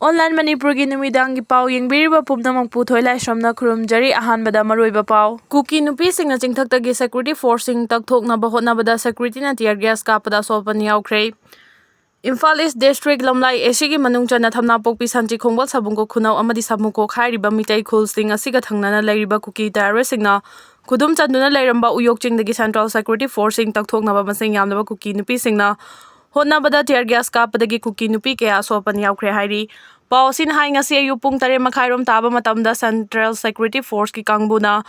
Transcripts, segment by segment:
Online Manipuri Numidangi Pao Yingbiriba Pumnamang Puthoi Laishamna Kurumjari Ahanbada Mei Hwba Pao Kuki Nupi Singna Chingthaktagi Security Forcing Takthokhre Hotnabada Security na tear gas kapada sopan yaukre Imphal East District Lamlai Esigi Manungchana Thamna Pokpi Sanchi Khongbal Sabungko Khunau Amadi Samuko Khairiba Mitai Khul Sing Asiga Thangnana Lairiba Kuki terrorist singna Khudum Chanduna Lairamba Uyok Chingdagi Central Security Forcing Takthokhre Masing Yamnaba Kuki Nupi Singna Hotnabada tear gas kapadagi Kuki Nupi kaya sopan yaukre hairi Pao sin hai ngasi ayu pung 3:30 taba matamda Central Security Force ki kangbuna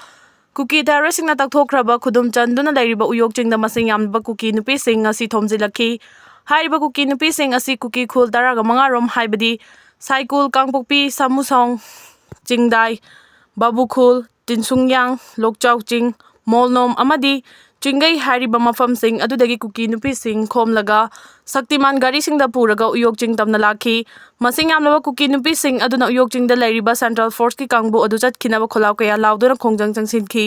Kuki terrorist singna takthokraba khudum chanduna lairiba uyok chingda masing yamba Kuki Nupi sing ngasi thomjilakhi hairiba Kuki Nupi sing asi Kuki khul taraga mangarom haibadi cycle kangpokpi samusong chingdai babukhul tinsungyang lokchau ching molnom amadi Chingai hairiba mafam sing adudagi Kuki Nupi sing khomlaga Saktiman gari singda puraga uyok ching tamna lakhi masing yamlaba Kuki Nupi sing aduna uyok chingda lairiba Central Force ki kangbu adu chatkinaba kholaw kaya lauduna khongjang changsinki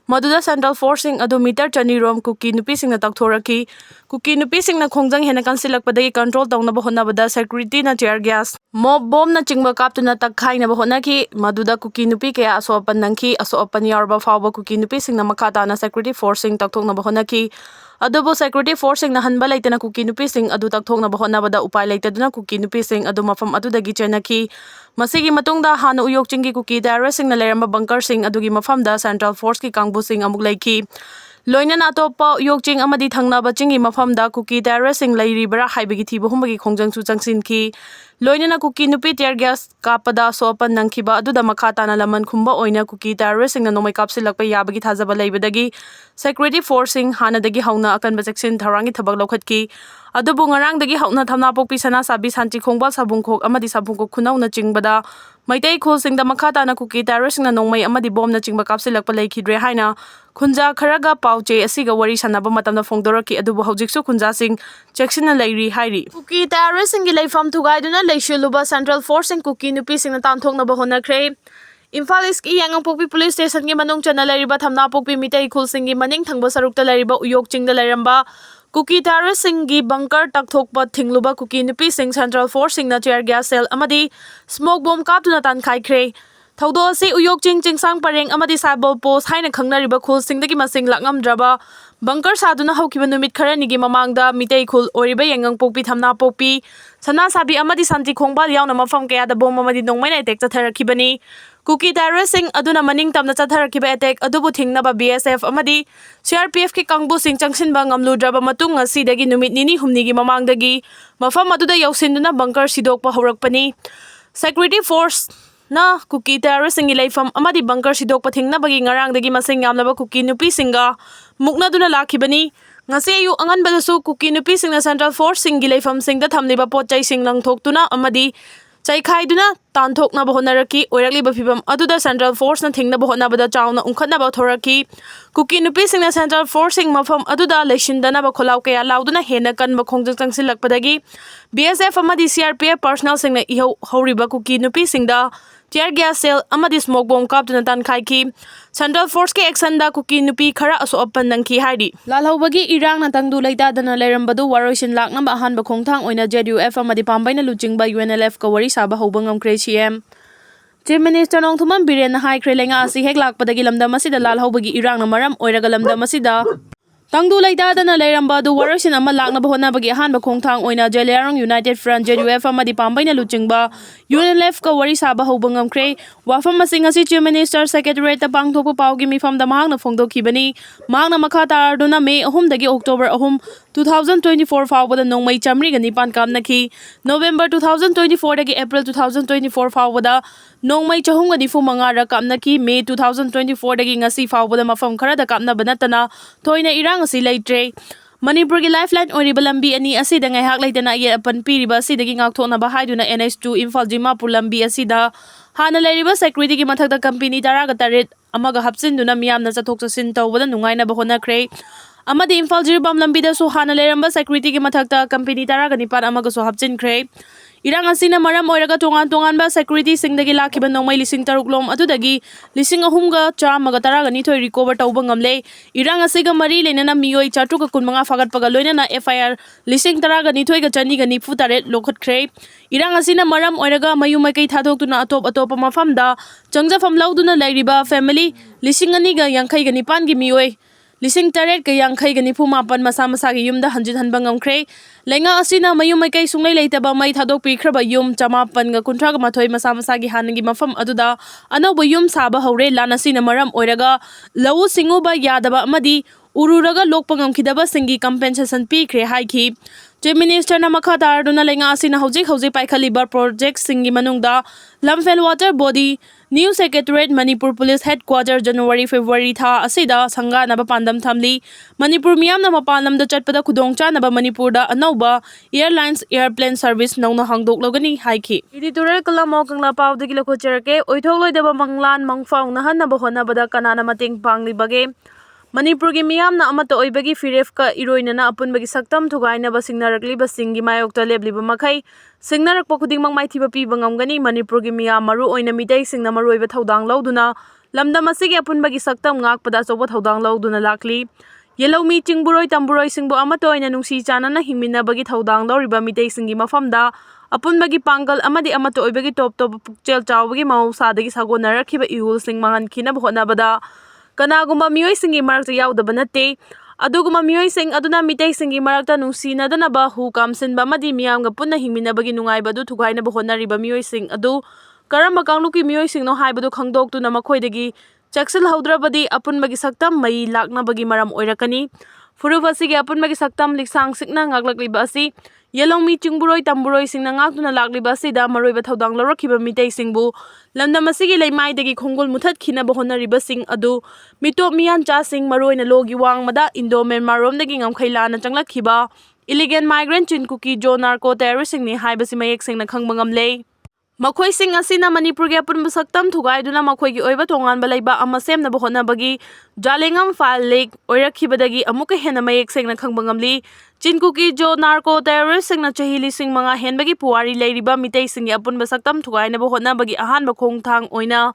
maduda Central Force sing adu meter chanirom Kuki Nupi singna takthoraki Kuki Nupi singna khongjang hena kansilakpadagi control tawnaba honabada security na tear gas mob bomb na chingba kaptuna takhainaba honaki maduda Kuki Nupi kaya Asok Apan nangki Asok Apan Hwba Pao Kuki Nupi singna makata na security force sing takthokhre honaki adubo security force sing na hanba laitana Kuki Nupi sing adu takthokhre honabada upay laitaduna Kuki Nupi sing adu mafam adudagi chenaki masigi matungda hana uyok chinggi Kuki terrorist sing na leramba bunker sing adugi mafamda Central Force ki kangbu sing amuk laiki loinana atopa uyok ching amadi thangnaba chingi mafamda Kuki terrorist sing lairibara haibagi thiba humbagi khongjang chu changsinki loinana Kuki Nupi tear gas kapada sopan nangkhiba aduda makata na laman khumba oina Kuki terrorist sing na nomai kapsilakpa yabagi thajaba laibadagi security force sing hanadagi hauna akanba section tharangi thabak lokhatki adubu ngarangdagi hauna thamna pokpi sana sabi sanchi khongbal sabungkhok amadi sabungkhok khunau na chingbada maitai khul singda makata na Kuki terrorist na nongmai amadi bomb na chingba kapsilakpa laikhidre haina khunja kharaga pauche asiga wari sanaba matamna phongdoraki adubu haujiksu khunja sing checksina lairi hairi Kuki terrorist singi laifam thugaiduna leishuluba Central Force sing Kuki Nupi singna tanthoknaba honakre Imphal East ki Yangangpokpi Police Station ki manung chana lairiba thamna pokpi mitai khul singi maning thangba sarukta lairiba uyok chingda lairamba Kuki terrorist singi bunker takthokpa thingluba Kuki Nupi sing Central Force sing na tear gas cell amadi smoke bomb kaptuna tan khaikhre thaudo asi uyok ching chingsang pareng amadi cyber post haina khangnariba khul singdagi masing lakngamdraba bunker saduna haukiba numit kharanigi mamangda mitai khul oriba Yangangpokpi thamna pokpi sana sabi amadi santi khongbal yauna mafam kaya da bomb amadi nongmaina attack chatharakibani Kuki terrorist sing aduna maning tamna chatharakiba attack adubu thingnaba BSF amadi CRPF ki kangbu sing changsinba ngamludraba matung asidagi numit nini humnigi mamangdagi mafam aduda yausinduna bunker sidokpa horakpani security force na Kuki terrorist singi laifam amadi bunker sidokpa thingnabagi ngarangdagi masing yamlaba Kuki Nupi singa muknaduna lakhibani ngasi ayu anganbadasu Kuki Nupi singna Central Force singi laifam singda thamliba potchai sing langthoktuna amadi Chaikhaiduna tanthoknaba honaraki oirakliba phibam aduda Central Force na thingnaba honabada chauna unkhatnaba thoraki Kuki Nupi singna Central Force sing mafam aduda leishindanaba kholaw kaya lauduna hena kanba khongjang changsilakpadagi BSF amadi CRPF personnel singna ihau horiba Kuki Nupi singda tear gas cell amadi smoke bomb kaptuna tan khaiki Central Force ke action da Kuki Nupi khara Asok Apan nangki haidi lalhaubagi irang na tangdu leitadana lerambadu waroisin laknamba ahanba khongthang oina JDUF amadi pambaina luchingba UNLF ka wari saba hauba ngamkre CM Chief Minister Nongthuman Biren haikre lenga asi hek lakpadagi lamdam asida lalhaubagi irang na maram oiraga lamdam asida Tangdu laitadana leramba du waroisin ama laknaba honabagi ahanba khongthang oina Jelarang United Front JDUF amadi pambaina luchingba UNLF ka wari saba hauba ngamkre wafam masing asi Chief Minister Secretariat ta pangthokpa paugi mifamda mahangna phongdokhibani mahangna makha taraduna May 3 dagi October 3 2024 fawbada nongmai chamri ga nipan kamnaki November 2024 dagi April 2024 fawbada nongmai chahung ga nifu mangara kamnaki May 2024 dagi ngasi fawbada mafam khara da kamna banatana thoina irang asi leitre Manipur ki lifeline oriba lambi ani asida ngaihak leitana ye apan piriba asidagi ngakthokna ba haiduna NH2 Imphal Dimapur lambi asida hana leriba security ki mathakta company taraga taret amaga hapsinduna miyamna chathok chasin tawbada nungaina ba honakre amadi Imphal Jirbam lambi da so hana leramba security ki mathakta company taraga nipan amaga so hapchinkre Irang asina maram oiraga tongan-tonganba security-singdagi lakiba nongmai 6,000 lom adudagi 3,312 recover tauba ngamle. Irang asiga mari lenana mioi 415 fagatpaga loinana FIR 10,12 ga chani ga nifu taret lokhatkre. Irang asina maram oiraga mayu maikai thadokuna atop mafamda changjafam lauduna lairiba family 2,2 ga 59 gi mioi 8,8 ga 59 masa gi yumda hanjit hanba ngamkre. Lenga asina mayu maikai sunglai leitaba mai thadok pikraba yum 9,000 ga 38 masa gi hanagi mafam aduda anoba yum saba hore lana sina maram oiraga lau singuba yadaba amadi ururaga lokpa ngamkhidaba singi compensation pikre haiki. Chief Minister na makha taraduna lenga asina hojik paikhaliba project singi manungda Lamphel Water Body New Secretariat Manipur Police Headquarter January February tha asida sanga naba pandam thamli. Manipur miyam na mapalam da chatpada khudongcha naba Manipur da anauba airlines airplane service nongna hangdok logani haiki. Editorial kalamo kangla paw dagi lakho cherake oithok loidaba manglan mangfaung na han naba hona bada kanana mating pangli bage. Manipur gi miyam na amata oibagi firef ka iroinana apunbagi saktam thugaina ba singnarakli ba singi mayokta lebliba makai singnarak pa khuding mang maithiba piba ngamgani. Manipur gi miyam maru oina midai singna maru oiba thodang lauduna lamdam asigi apunbagi saktam ngakpada choba thodang lauduna lakli. Yelomi chingburoi tamburoi singbo amata oina nungsi chanana hingminabagi thodang lauriba midai singi mafamda apunbagi pangal amadi amata oibagi top pukchel chawbagi mausadagi sagonarakhiba ihul sing mangan khinaba honabada kanagumba mioi singi marakta yaudaba nate aduguma mioi sing aduna mitei singi marakta nungsinadana hu kamsinba amadi miyamga punna hingminabagi nungaibadu thugainaba honariba mioi sing adu karamba kangluki mioi singno haibadu khangdoktuna makhoidagi chaksil haudrabadi apunbagi saktam mai laknabagi maram oirakani. Furufasigi apunbagi saktam liksang sikna ngaklakliba asi Yelomi chingburoi tamburoi singna ngakduna lakliba asida maroiba thodang lawrakhiba mitei singbu lamdam asigi leimaidagi khongol muthat khinaba honariba sing adu mitop miyan cha sing maroina logi wangmada Indo Myanmar romdagi ngamkhailana changlakhiba illegal migrant chin kuki jo narco terrorist ni haibasi mayek singna khangba ngamle. Makhoi sing asina Manipur gi apunba saktam thugaiduna makhoi gi oiba tonganba leiba ama semnaba honabagi jalengam file lake oirakhibadagi amuka hena mayek singna khangba ngamli. Chinkuki jo narco terrorist singna chahili sing manga henbagi puwari leiriba mitei singi apunba saktam thugainaba honabagi ahanba khongthang oina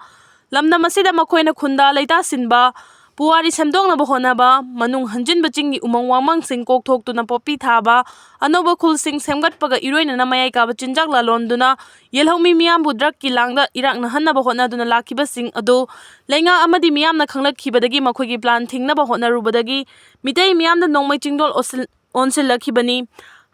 lamdam asida makhoina khunda leita sinba puwari semdongnaba honaba manung hanjinba chingi umang wangmang sing kokthokduna popi thaba anoba khul sing semgatpaga iroinana mayai kaba chinjak lalonduna yelhomi miyambu drug ki langda irakna hannaba honaduna lakhiba sing adu lenga amadi miyamna khanglakhibadagi makhoigi plan thingnaba honarubadagi mitei miyamda nongmai chingdol onsil lakhibani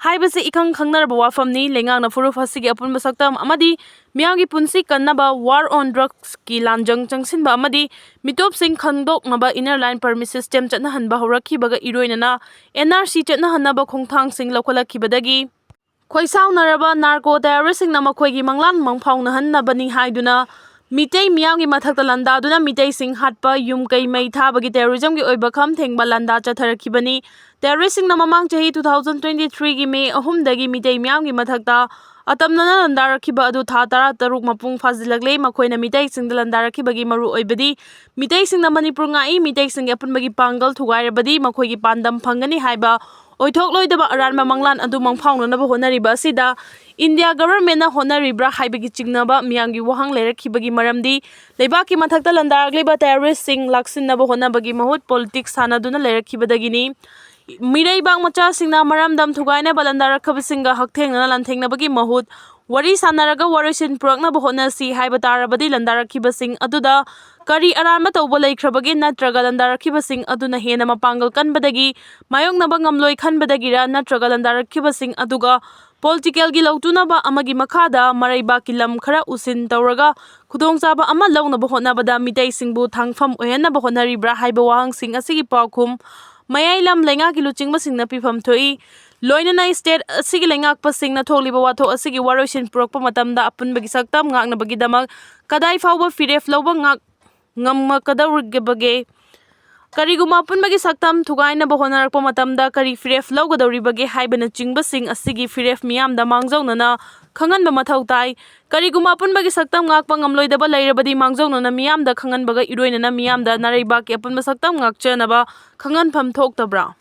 haibase ikang khangnarba wafamni. Lengang na furuf hasigi apunba saktam amadi miyamgi punsi kannaba war on drugs ki lamjang changsinba amadi mitop sing khandok naba inner line permit system chatna hanba horakhibaga iroinana NRC chatna hanaba khongthang sing lakholakhibadagi khoisaw naraba narco terrorist sing na makhoigi manglan mangphauna hannabani haiduna mitei miyamgi mathakta landa duna mitei sing hatpa yumkai mei thabagi terrorism gi oiba kham thengba landa chatharakhibani. Terrorist sing na mamang chahi 2023 gi May 3 dagi mitei miyamgi mathakta atamnana landarakhiba adu tha 13 mapung fazilagle makhoina mitei sing landarakibagi maru oibadi mitei sing na Manipur ngai mitei sing apunbagi pangal thugairabadi makhoigi pandam phangani haiba oithok loidaba aranba manglan adu mangphaunanaba honariba asida India government na honaribra haibagi chignaba miyamgi wahang leirakhibagi maramdi leibaki mathakta landaragliba terrorist sing laksinaba honabagi mahut politics sanaduna leirakhibadagini. Mirai bang macha singna maramdam thugaina balandarakhabi singa hakthengna lanthengna mahut wari sanaraga warisin purakna bahona si haiba tarabadi landarakhiba sing aduda kari aranma tawba leikhrabagi natraga landarakhiba sing aduna hena mapangal kanbadagi mayoknaba ngamloi khanbadagira natraga landarakhiba sing aduga political gi lautunaba amagi makhada maraiba kilam khara usin tawraga khudongchaba ama launaba honabada mitei singbu thangfam oyanaba honaribra haiba wahang sing asigi paukhum mayai lam lenga ki luchingba singna pifam thoi loinana state asigi lengak pa singna tholiba watho asigi waroisin purokpa matamda apunbagi saktam ngaknabagi damak kadai fawba firef lawba ngamma kadawrigabage kariguma apunbagi saktam thugaina bahonarakpa matamda kari firef lawgadawribage haibana chingba sing asigi firef miyamda mangjawnana khanganba mathau tai kariguma apunbagi saktam ngakpa ngamloidaba leirabadi mangjawnana miyamda khanganbaga iroinana miyamda nareibaki apunba saktam ngakchanaba khanganpham thoktabra.